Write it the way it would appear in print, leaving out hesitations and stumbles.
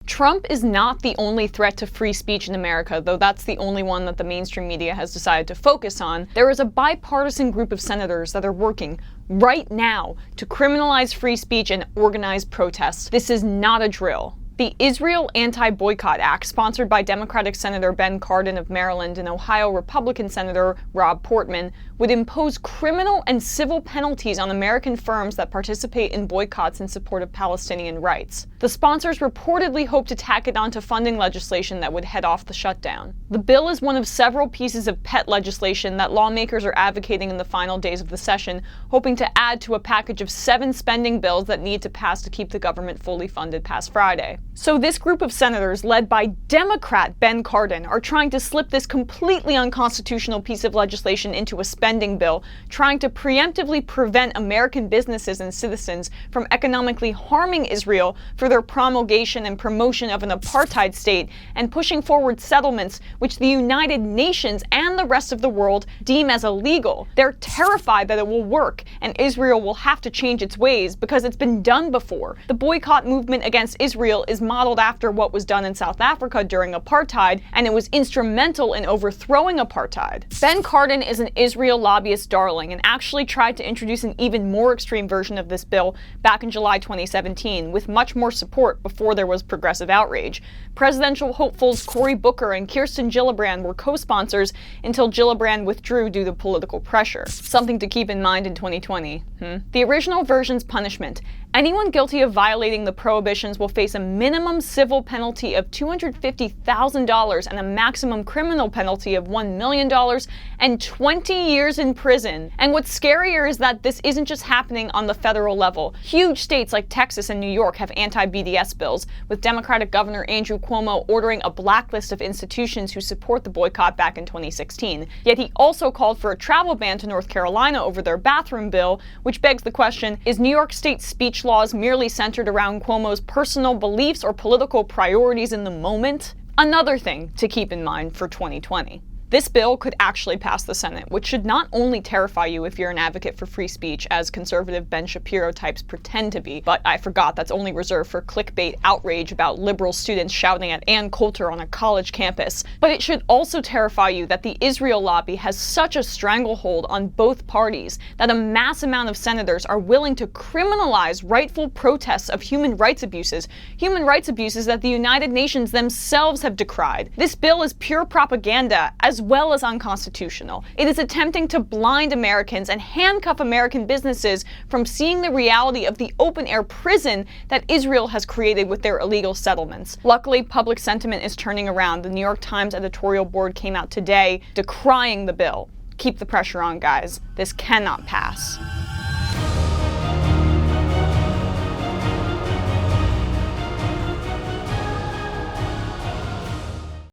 Trump is not the only threat to free speech in America, though that's the only one that the mainstream media has decided to focus on. There is a bipartisan group of senators that are working right now to criminalize free speech and organize protests. This is not a drill. The Israel Anti-Boycott Act, sponsored by Democratic Senator Ben Cardin of Maryland and Ohio Republican Senator Rob Portman, would impose criminal and civil penalties on American firms that participate in boycotts in support of Palestinian rights. The sponsors reportedly hope to tack it onto funding legislation that would head off the shutdown. The bill is one of several pieces of pet legislation that lawmakers are advocating in the final days of the session, hoping to add to a package of 7 spending bills that need to pass to keep the government fully funded past Friday. So this group of senators, led by Democrat Ben Cardin, are trying to slip this completely unconstitutional piece of legislation into a spending bill, trying to preemptively prevent American businesses and citizens from economically harming Israel for their promulgation and promotion of an apartheid state, and pushing forward settlements which the United Nations and the rest of the world deem as illegal. They're terrified that it will work, and Israel will have to change its ways because it's been done before. The boycott movement against Israel is modeled after what was done in South Africa during apartheid, and it was instrumental in overthrowing apartheid. Ben Cardin is an Israel lobbyist darling and actually tried to introduce an even more extreme version of this bill back in July 2017, with much more support before there was progressive outrage. Presidential hopefuls Cory Booker and Kirsten Gillibrand were co-sponsors until Gillibrand withdrew due to political pressure. Something to keep in mind in 2020. The original version's punishment: anyone guilty of violating the prohibitions will face a minimum civil penalty of $250,000 and a maximum criminal penalty of $1 million and 20 years in prison. And what's scarier is that this isn't just happening on the federal level. Huge states like Texas and New York have anti-BDS bills, with Democratic Governor Andrew Cuomo ordering a blacklist of institutions who support the boycott back in 2016. Yet he also called for a travel ban to North Carolina over their bathroom bill, which begs the question, is New York State speech laws merely centered around Cuomo's personal beliefs or political priorities in the moment? Another thing to keep in mind for 2020. This bill could actually pass the Senate, which should not only terrify you if you're an advocate for free speech, as conservative Ben Shapiro types pretend to be, but I forgot that's only reserved for clickbait outrage about liberal students shouting at Ann Coulter on a college campus, but it should also terrify you that the Israel lobby has such a stranglehold on both parties that a mass amount of senators are willing to criminalize rightful protests of human rights abuses that the United Nations themselves have decried. This bill is pure propaganda, as well as unconstitutional. It is attempting to blind Americans and handcuff American businesses from seeing the reality of the open-air prison that Israel has created with their illegal settlements. Luckily, public sentiment is turning around. The New York Times editorial board came out today decrying the bill. Keep the pressure on, guys. This cannot pass.